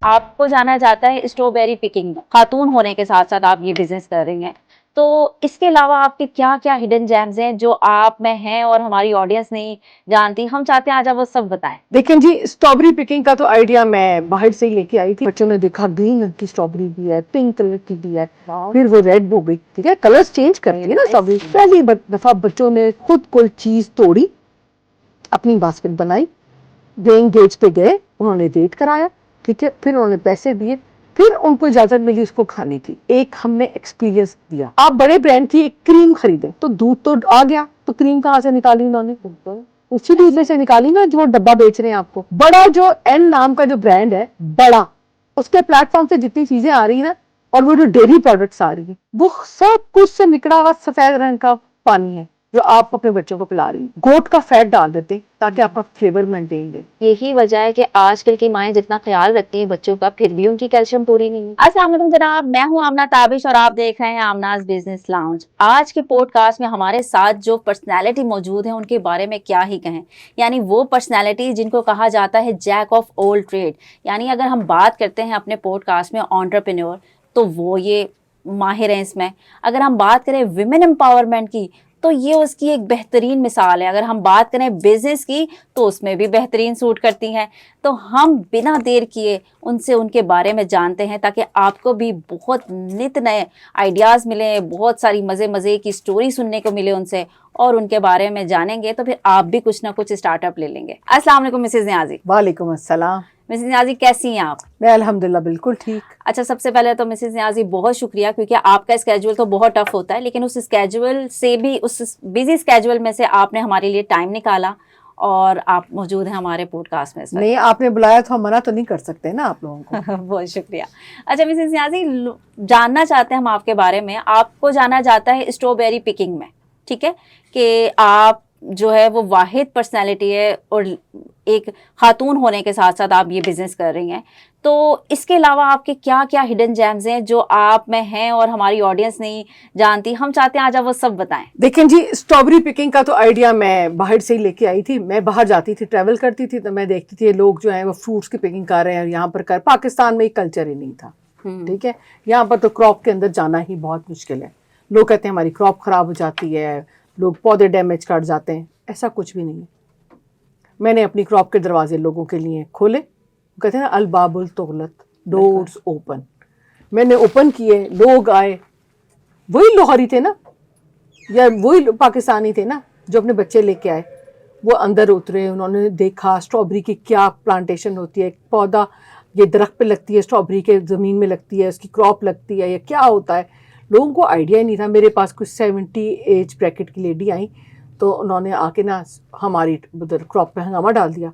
آپ کو جانا جاتا ہے اسٹرابیری پکنگ میں، خاتون ہونے کے ساتھ ساتھ آپ یہ بزنس کر رہی ہیں، تو اس کے علاوہ آپ کے کیا کیا ہڈن جیمز ہیں جو آپ میں ہیں اور ہماری آڈینس نہیں جانتی؟ ہم چاہتے ہیں آج آپ وہ سب بتائیں۔ دیکھیں جی، اسٹرابری پکنگ کا تو آئیڈیا میں باہر سے ہی لے کے آئی تھی. بچوں نے دیکھا گرین رنگ کی اسٹرابری بھی ہے، پنک کلر کی بھی ہے، پھر وہ ریڈ ہو گئی. ٹھیک ہے، کلرز چینج کرتی ہے نا اسٹرابری. پہلی دفعہ بچوں نے خود کوئی چیز توڑی، اپنی باسکٹ بنائی، ویئنگ گیج پہ گئے، انہوں نے ویٹ کرایا. ٹھیک ہے، پھر انہوں نے پیسے دیے، پھر ان کو اجازت ملی اس کو کھانے کی. ایک ہم نے ایکسپیرینس دیا. آپ بڑے برانڈ کی ایک کریم خریدیں تو دودھ تو آ گیا، تو کریم کہاں سے نکالی انہوں نے؟ اسی دودھ میں سے نکالی نا جو ڈبہ بیچ رہے ہیں آپ کو. بڑا جو این نام کا جو برانڈ ہے، بڑا، اس کے پلیٹ فارم سے جتنی چیزیں آ رہی ہیں نا، اور وہ جو ڈیری پروڈکٹس آ رہی ہیں، وہ سب کچھ سے نکلا ہوا سفید رنگ کا پانی ہے جو آپ اپنے بچوں کو پلا رہی ہیں. گوٹ کا فیٹ ڈال دیتے تاکہ آپ کا فلیور مینٹین رہے. یہی وجہ ہے کہ آج کل کی مائیں جتنا خیال رکھتی ہیں بچوں کا، پھر بھی ان کی کیلشیم پوری نہیں ہے۔ السلام علیکم جناب، میں ہوں آمنہ تابش اور آپ دیکھ رہے ہیں آمناز بزنس لاؤنج۔ آج کے پوڈ کاسٹ میں ہمارے ساتھ جو پرسنالٹی موجود ہیں ان کے بارے میں کیا ہی کہیں، یعنی وہ پرسنالٹی جن کو کہا جاتا ہے جیک آف آل ٹریڈ. یعنی اگر ہم بات کرتے ہیں اپنے پوڈ کاسٹ میں انٹرپرینور، تو وہ یہ ماہر ہیں اس میں. اگر ہم بات کریں ویمن امپاورمنٹ کی تو یہ اس کی ایک بہترین مثال ہے. اگر ہم بات کریں بزنس کی تو اس میں بھی بہترین سوٹ کرتی ہیں. تو ہم بنا دیر کیے ان سے ان کے بارے میں جانتے ہیں تاکہ آپ کو بھی بہت نت نئے آئیڈیاز ملیں، بہت ساری مزے کی سٹوری سننے کو ملے ان سے، اور ان کے بارے میں جانیں گے تو پھر آپ بھی کچھ نہ کچھ اسٹارٹ اپ لے لیں گے. السلام علیکم مسز نیازی. وعلیکم السلام. مسز نیازی کیسی ہیں آپ؟ میں الحمدللہ بالکل ٹھیک. اچھا، سب سے پہلے تو مسز نیازی بہت شکریہ، کیونکہ آپ کا اسکیجول تو بہت ٹف ہوتا ہے، لیکن اس اسکیجول سے بھی، اس بزی اسکیجول میں سے آپ نے ہمارے لیے ٹائم نکالا اور آپ موجود ہیں ہمارے پوڈ کاسٹ میں. نہیں، آپ نے بلایا تو ہم منع تو نہیں کر سکتے نا آپ لوگوں کو. بہت شکریہ. اچھا مسز نیازی، جاننا چاہتے ہیں ہم آپ کے بارے میں. آپ کو جانا جاتا ہے اسٹرابیری پکنگ میں، ٹھیک ہے، کہ آپ جو ہے وہ واحد پرسنالٹی ہے اور ایک خاتون ہونے کے ساتھ ساتھ آپ یہ بزنس کر رہی ہیں. تو اس کے علاوہ آپ کے کیا کیا ہڈن جیمز ہیں جو آپ میں ہیں اور ہماری آڈینس نہیں جانتی؟ ہم چاہتے ہیں آج آپ وہ سب بتائیں. دیکھیں جی، اسٹرابری پکنگ کا تو آئیڈیا میں باہر سے ہی لے کے آئی تھی. میں باہر جاتی تھی، ٹریول کرتی تھی، تو میں دیکھتی تھی لوگ جو ہیں وہ فروٹس کی پکنگ کر رہے ہیں. یہاں پر پاکستان میں کلچر ہی نہیں تھا. ٹھیک ہے، یہاں پر تو کراپ کے اندر جانا ہی بہت مشکل ہے. لوگ کہتے ہیں ہماری کراپ خراب ہو جاتی ہے، لوگ پودے ڈیمیج کر جاتے ہیں. ایسا کچھ بھی نہیں ہے. میں نے اپنی کراپ کے دروازے لوگوں کے لیے کھولے. کہتے ہیں نا الباب التغلق، ڈورز اوپن. میں نے اوپن کیے، لوگ آئے. وہی لاہوری تھے نا، یا وہی پاکستانی تھے نا جو اپنے بچے لے کے آئے. وہ اندر اترے، انہوں نے دیکھا اسٹرابری کی کیا پلانٹیشن ہوتی ہے. ایک پودا یہ درخت پہ لگتی ہے، اسٹرابری کے زمین میں لگتی ہے، اس کی کراپ لگتی ہے، یہ کیا ہوتا ہے. لوگوں کو آئیڈیا ہی نہیں تھا. میرے پاس کچھ 70 ایج بریکٹ کی لیڈی آئیں، تو انہوں نے آ کے نا ہماری ادھر کراپ پہ ہنگامہ ڈال دیا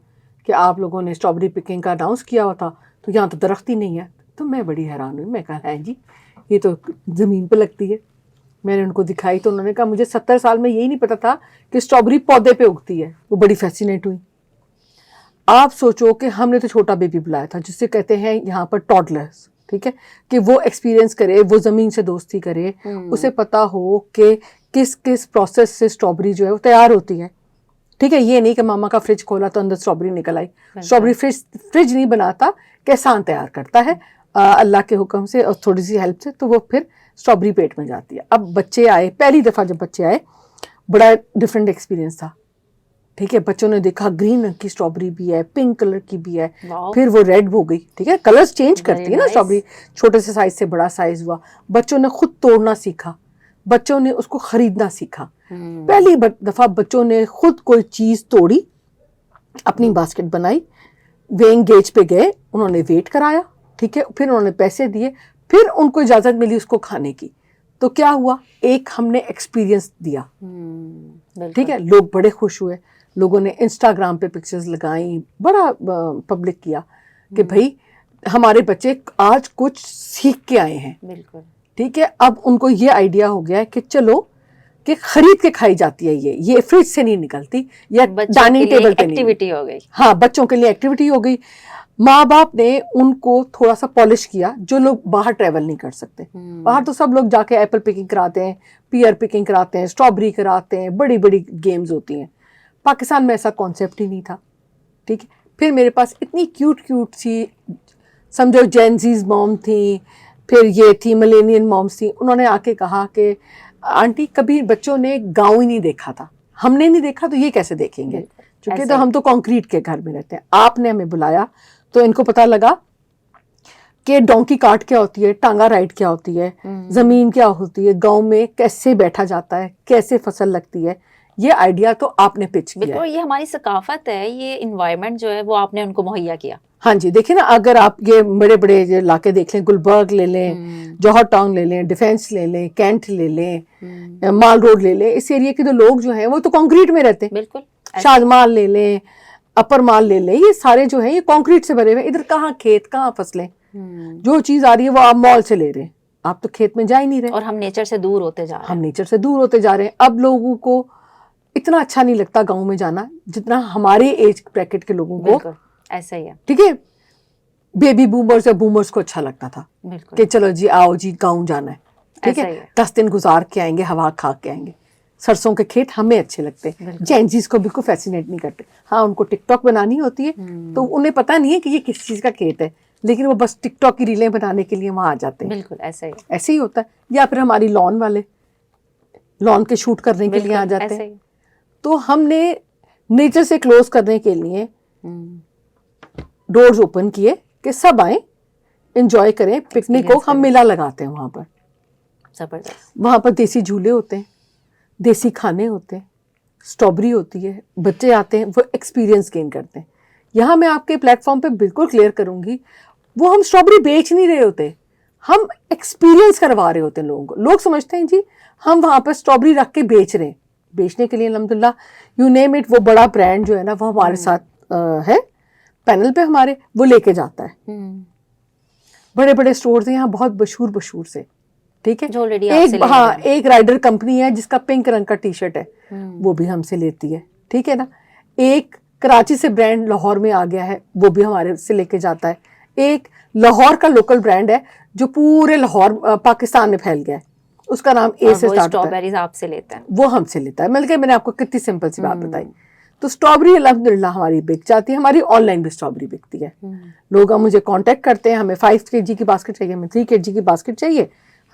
کہ آپ لوگوں نے اسٹرابری پکنگ کا اناؤنس کیا ہوا تھا، تو یہاں تو درخت ہی نہیں ہے. تو میں بڑی حیران ہوئی. میں کہا ہے جی، یہ تو زمین پہ لگتی ہے. میں نے ان کو دکھائی تو انہوں نے کہا مجھے 70 سال میں یہی نہیں پتا تھا کہ اسٹرابری پودے پہ اگتی ہے. وہ بڑی فیسینیٹ ہوئی. آپ سوچو کہ ہم نے تو چھوٹا بیبی بلایا تھا جس سے کہتے ہیں یہاں پر ٹاڈلرز، ٹھیک ہے، کہ وہ ایکسپیرینس کرے، وہ زمین سے دوستی کرے، اسے پتا ہو کہ کس کس پروسیس سے اسٹرابری جو ہے وہ تیار ہوتی ہے. ٹھیک ہے، یہ نہیں کہ ماما کا فریج کھولا تو اندر اسٹرابری نکل آئی. اسٹرابری فریج نہیں بناتا، کسان تیار کرتا ہے اللہ کے حکم سے اور تھوڑی سی ہیلپ سے، تو وہ پھر اسٹرابری پیٹ میں جاتی ہے. اب بچے آئے، پہلی دفعہ جب بچے آئے بڑا ڈفرینٹ ایکسپیرینس تھا. ٹھیک ہے، بچوں نے دیکھا گرین رنگ کی اسٹرابری بھی ہے، پنک کلر کی بھی ہے، پھر وہ ریڈ ہو گئی. ٹھیک ہے، کلرز چینج کرتی ہے نا اسٹرابری. چھوٹے سے سائز سے بڑا سائز ہوا. بچوں نے خود توڑنا سیکھا، بچوں نے اس کو خریدنا سیکھا. پہلی دفعہ بچوں نے خود کوئی چیز توڑی، اپنی باسکٹ بنائی، ویئنگ گیج پہ گئے، انہوں نے ویٹ کرایا. ٹھیک ہے، پھر انہوں نے پیسے دیے، پھر ان کو اجازت ملی اس کو کھانے کی. تو کیا ہوا، ایک ہم نے ایکسپیرینس دیا. ٹھیک ہے، لوگ بڑے خوش ہوئے. لوگوں نے انسٹاگرام پہ پکچرز لگائیں، بڑا پبلک کیا کہ بھائی ہمارے بچے آج کچھ سیکھ کے آئے ہیں. بالکل ٹھیک ہے، اب ان کو یہ آئیڈیا ہو گیا ہے کہ چلو کہ خرید کے کھائی جاتی ہے، یہ فریج سے نہیں نکلتی، یا ڈائننگ ٹیبل پہ نہیں. ایکٹیویٹی ہو گئی. ہاں، بچوں کے لیے ایکٹیویٹی ہو گئی. ماں باپ نے ان کو تھوڑا سا پالش کیا، جو لوگ باہر ٹریول نہیں کر سکتے. باہر تو سب لوگ جا کے ایپل پکنگ کراتے ہیں، پیئر پکنگ کراتے ہیں، اسٹرابری کراتے ہیں، بڑی بڑی گیمز ہوتی ہیں. پاکستان میں ایسا کانسیپٹ ہی نہیں تھا. ٹھیک ہے، پھر میرے پاس اتنی کیوٹ سی سمجھو جینزیز موم تھی, پھر یہ تھی ملینین مومس تھی, انہوں نے آ کے کہا کہ آنٹی کبھی بچوں نے گاؤں ہی نہیں دیکھا تھا, ہم نے نہیں دیکھا تو یہ کیسے دیکھیں گے, چونکہ تو ہم تو کانکریٹ کے گھر میں رہتے ہیں. آپ نے ہمیں بلایا تو ان کو پتا لگا کہ ڈونکی کارٹ کیا ہوتی ہے, ٹانگا رائڈ کیا ہوتی ہے, زمین کیا ہوتی ہے, گاؤں میں کیسے بیٹھا جاتا ہے, کیسے فصل لگتی ہے. یہ آئیڈیا تو آپ نے پچ کیا. بالکل, یہ ہماری ثقافت ہے, یہ انوائرمنٹ جو ہے وہ آپ نے ان کو مہیا کیا. ہاں جی, دیکھیں نا, اگر آپ یہ بڑے بڑے علاقے دیکھ لیں, گلبرگ لے لیں, جوہر ٹاؤن لے لیں, ڈیفینس لے لیں, کینٹ لے لیں, مال روڈ لے لیں, اس ایریا کے جو لوگ جو ہیں وہ تو کانکریٹ میں رہتے ہیں. بالکل. شادمال لے لیں, اپر مال لے لیں, یہ سارے جو ہیں یہ کانکریٹ سے بھرے ہوئے. ادھر کہاں کھیت, کہاں فصلیں, جو چیز آ رہی ہے وہ آپ مال سے لے رہے ہیں, آپ تو کھیت میں جا ہی نہیں رہے. اور ہم نیچر سے دور ہوتے جا رہے ہیں. ہم نیچر سے دور ہوتے جا رہے ہیں. اب لوگوں کو اتنا اچھا نہیں لگتا گاؤں میں جانا جتنا ہمارے ایج بریکٹ کے لوگوں کو. بالکل ایسا ہی ہے. ٹھیک ہے, بیبی بومرز اور بومرز کو اچھا لگتا تھا کہ چلو جی آؤ جی گاؤں جانا ہے. ٹھیک ہے, 10 دن گزار کے آئیں گے, ہوا کھا کے آئیں گے. سرسوں کے کھیت ہمیں اچھے لگتے ہیں, جینزیز کو بالکل فیسینیٹ نہیں کرتے. ہاں ان کو ٹک ٹاک بنانی ہوتی ہے تو انہیں پتہ نہیں ہے کہ یہ کس چیز کا کھیت ہے, لیکن وہ بس ٹک ٹاک کی ریلیں بنانے کے لیے وہاں آ جاتے ہیں. بالکل ایسا ہی ایسے ہی ہوتا ہے. یا پھر ہماری لان والے لان کے شوٹ کرنے کے لیے آ جاتے ہیں. تو ہم نے نیچر سے کلوز کرنے کے لیے ڈورز اوپن کیے کہ سب آئیں, انجوائے کریں, پکنک کو. ہم میلہ لگاتے ہیں وہاں پر, زبردست. وہاں پر دیسی جھولے ہوتے ہیں, دیسی کھانے ہوتے ہیں, اسٹرابری ہوتی ہے, بچے آتے ہیں, وہ ایکسپیرینس گین کرتے ہیں. یہاں میں آپ کے پلیٹ فارم پہ بالکل کلیئر کروں گی, وہ ہم اسٹرابری بیچ نہیں رہے ہوتے, ہم ایکسپیرینس کروا رہے ہوتے ہیں لوگوں کو. لوگ سمجھتے ہیں جی ہم وہاں پر اسٹرابری رکھ کے بیچ رہے ہیں. بیچنے کے لیے الحمدللہ یو نیم اٹ, وہ بڑا برانڈ جو ہے نا وہ ہمارے ساتھ ہے پینل پہ ہمارے, وہ لے کے جاتا ہے. بڑے بڑے اسٹورز ہیں یہاں بہت مشہور سے. ٹھیک ہے, ایک رائڈر کمپنی ہے جس کا پنک رنگ کا ٹی شرٹ ہے, وہ بھی ہم سے لیتی ہے. ٹھیک ہے نا, ایک کراچی سے برانڈ لاہور میں آ گیا ہے, وہ بھی ہمارے سے لے کے جاتا ہے. ایک لاہور کا لوکل برانڈ ہے جو پورے لاہور پاکستان میں پھیل گیا ہے, اس کا نام اے سے اسٹارٹ ہوتا ہے. آپ سے لیتا ہے, وہ ہم سے لیتا ہے. مطلب میں نے آپ کو کتنی سمپل سی بات بتائی. تو اسٹرابری الحمدللہ ہماری بک جاتی ہے, ہماری آن لائن بھی اسٹرابری بکتی ہے. لوگ ہم مجھے کانٹیکٹ کرتے ہیں, ہمیں 5 kg کی باسکٹ چاہیے, ہمیں 3 kg کی باسکٹ چاہیے,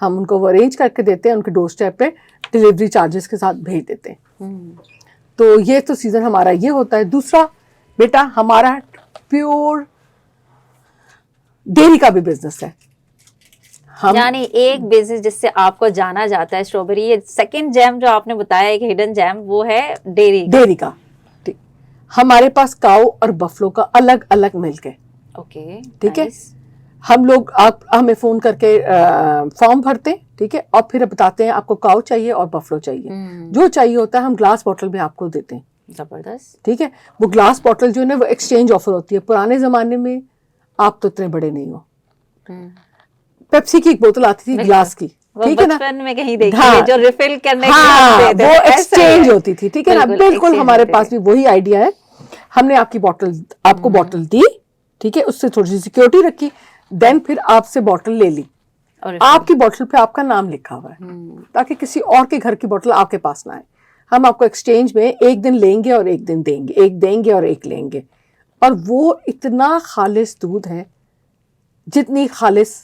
ہم ان کو وہ ارینج کر کے دیتے ہیں, ان کے ڈور اسٹیپ پہ ڈلیوری چارجز کے ساتھ بھیج دیتے ہیں. تو یہ تو سیزن ہمارا یہ ہوتا ہے. دوسرا بیٹا ہمارا پیور ڈیری کا بھی بزنس ہے. یعنی ایک بزنس جس سے آپ کو جانا جاتا ہے اسٹرابری. یہ سیکنڈ جیم جو آپ نے بتایا ایک ہڈن جیم, وہ ہے ڈیری کا. ہمارے پاس کاؤ اور بفلو کا الگ الگ ملک ہے. اوکے, ٹھیک ہے, ہم لوگ آپ ہمیں فون کر کے فارم بھرتے ہیں. ٹھیک ہے, اور پھر بتاتے ہیں آپ کو کاؤ چاہیے اور بفلو چاہیے. جو چاہیے ہوتا ہے ہم گلاس بوٹل میں آپ کو دیتے ہیں. زبردست. ٹھیک ہے, وہ گلاس بوٹل جو ہے نا وہ ایکسچینج آفر ہوتی ہے. پرانے زمانے میں آپ تو اتنے بڑے نہیں ہو, پیپسی کی ایک بوتل آتی تھی گلاس کی, ٹھیک ہے نا, میں کہیں دیکھی جو ریفل کرنے کے وہ ایکسچینج ہوتی تھی. ٹھیک ہے نا, بالکل ہمارے پاس بھی وہی آئیڈیا ہے. ہم نے آپ کو بوٹل دی, ٹھیک ہے, اس سے تھوڑی سی سیکورٹی رکھی, دین پھر آپ سے بوٹل لے لی. آپ کی بوٹل پہ آپ کا نام لکھا ہوا ہے تاکہ کسی اور کے گھر کی بوٹل آپ کے پاس نہ آئے. ہم آپ کو ایکسچینج میں ایک دن لیں گے اور ایک دن دیں گے, ایک دیں گے اور ایک لیں گے. اور وہ اتنا خالص دودھ ہے جتنی خالص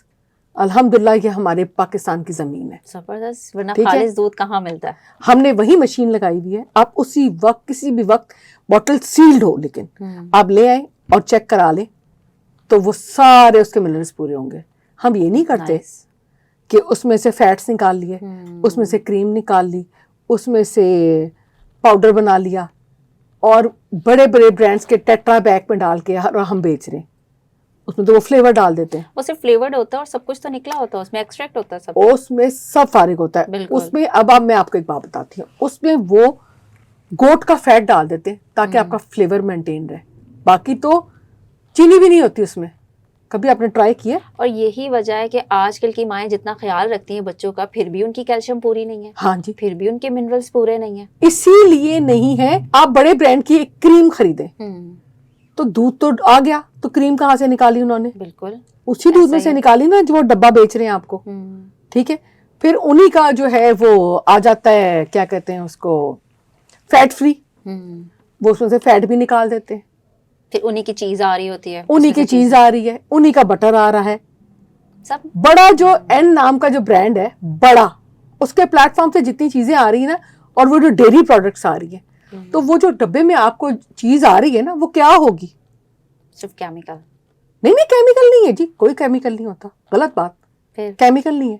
الحمدللہ یہ ہمارے پاکستان کی زمین ہے. زبردست. ورنہ خالص دودھ کہاں ملتا ہے. ہم نے وہی مشین لگائی ہوئی ہے, آپ اسی وقت کسی بھی وقت بوٹل سیلڈ ہو, لیکن آپ لے آئیں اور چیک کرا لیں تو وہ سارے اس کے منرلز پورے ہوں گے. ہم یہ نہیں کرتے کہ اس میں سے فیٹس نکال لیے, اس میں سے کریم نکال لی, اس میں سے پاؤڈر بنا لیا اور بڑے بڑے برانڈز کے ٹیٹرا بیگ میں ڈال کے ہم بیچ رہے ہیں. اس میں تو وہ فلیور ڈال دیتے ہیں. وہ صرف فلیورڈ ہوتا ہے اور سب کچھ تو نکلا ہوتا ہے, اس میں ایکسٹریکٹ ہوتا ہے, سب اس میں سب فارغ ہوتا ہے. اس میں اب میں آپ کو ایک بات بتاتی ہوں, اس میں وہ گوٹ کا فیٹ ڈال دیتے ہیں تاکہ آپ کا فلیور مینٹین رہے. باقی تو چینی بھی نہیں ہوتی اس میں. کبھی آپ نے ٹرائی کیا؟ اور یہی وجہ ہے کہ آج کل کی مائیں جتنا خیال رکھتی ہیں بچوں کا, پھر بھی ان کی کیلشیم پوری نہیں ہے. ہاں جی, پھر بھی ان کے منرلز پورے نہیں ہیں. اسی لیے نہیں ہے. آپ بڑے برانڈ کی ایک کریم خریدیں تو دودھ تو آ گیا, تو کریم کہاں سے نکالی انہوں نے؟ بالکل اسی دودھ میں سے نکالی نا جو وہ ڈبہ بیچ رہے ہیں آپ کو. ٹھیک ہے, پھر انہی کا جو ہے وہ آ جاتا ہے, کیا کہتے ہیں اس کو, فیٹ فری. وہ اس میں سے فیٹ بھی نکال دیتے ہیں. پھر انہی کی چیز آ رہی ہوتی ہے, انہی کی چیز آ رہی ہے, انہی کا بٹر آ رہا ہے. سب بڑا جو این نام کا جو برانڈ ہے بڑا, اس کے پلیٹ فارم سے جتنی چیزیں آ رہی ہیں نا, اور وہ جو ڈیری پروڈکٹس آ رہی ہیں, تو وہ جو ڈبے میں آپ کو چیز آ رہی ہے نا, وہ کیا ہوگی؟ صرف کیمیکل. نہیں کیمیکل نہیں ہے جی, کوئی کیمیکل نہیں ہوتا, غلط بات. پھر کیمیکل نہیں ہے,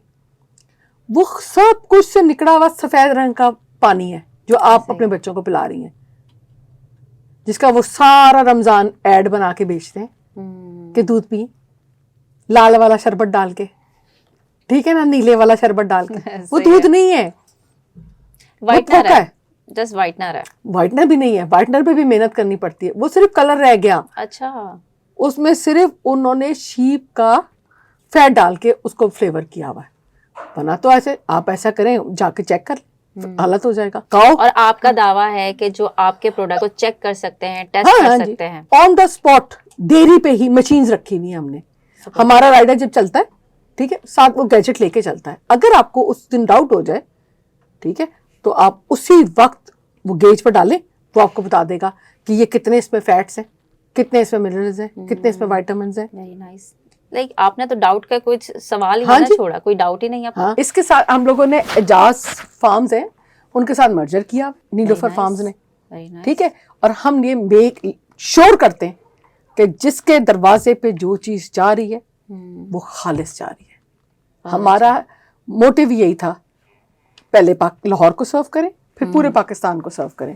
وہ سب کچھ سے نکلا ہوا سفید رنگ کا پانی ہے جو آپ اپنے بچوں کو پلا رہی ہیں, جس کا وہ سارا رمضان ایڈ بنا کے بیچتے ہیں کہ دودھ پئیں لال والا شربت ڈال کے, ٹھیک ہے نا, نیلے والا شربت ڈال کے. وہ دودھ نہیں ہے, وائٹنر ہے, جسٹ وائٹنر ہے. وائٹنر بھی نہیں ہے, وائٹنر پہ بھی محنت کرنی پڑتی ہے, وہ صرف کلر رہ گیا. اچھا, اس میں صرف انہوں نے شیپ کا فیٹ ڈال کے اس کو فلیور کیا ہوا ہے. بنا تو ایسے, آپ ایسا کریں جا کے چیک کر لیں, غلط ہو جائے گا. اور آپ کا دعویٰ ہے کہ جو آپ کے پروڈکٹ کو چیک کر سکتے ہیں, ٹیسٹ کر سکتے ہیں آن دا اسپاٹ, ڈیری پہ ہی مشینز رکھی ہوئی ہیں ہم نے. ہمارا رائڈر جب چلتا ہے, ٹھیک ہے, ساتھ وہ گیجٹ لے کے چلتا ہے. اگر آپ کو اس دن ڈاؤٹ ہو جائے, ٹھیک ہے, تو آپ اسی وقت وہ گیج پر ڈالیں, وہ آپ کو بتا دے گا کہ یہ کتنے اس میں فیٹس ہیں, کتنے اس میں منرلز ہیں, کتنے اس میں وائٹامنز ہیں. Very nice. لائک آپ نے تو ڈاؤٹ کا کوئی سوال ہی نہ چھوڑا, کوئی ڈاؤٹ ہی نہیں ہے. ہاں, اس کے ساتھ ہم لوگوں نے اعجاز فارمز ہیں, ان کے ساتھ مرجر کیا نیلوفر فارمز نے, ٹھیک ہے, اور ہم یہ میک شور کرتے ہیں کہ جس کے دروازے پہ جو چیز جا رہی ہے وہ خالص جا رہی ہے. ہمارا موٹیو یہی تھا, پہلے لاہور کو سرو کریں, پھر پورے پاکستان کو سرو کریں.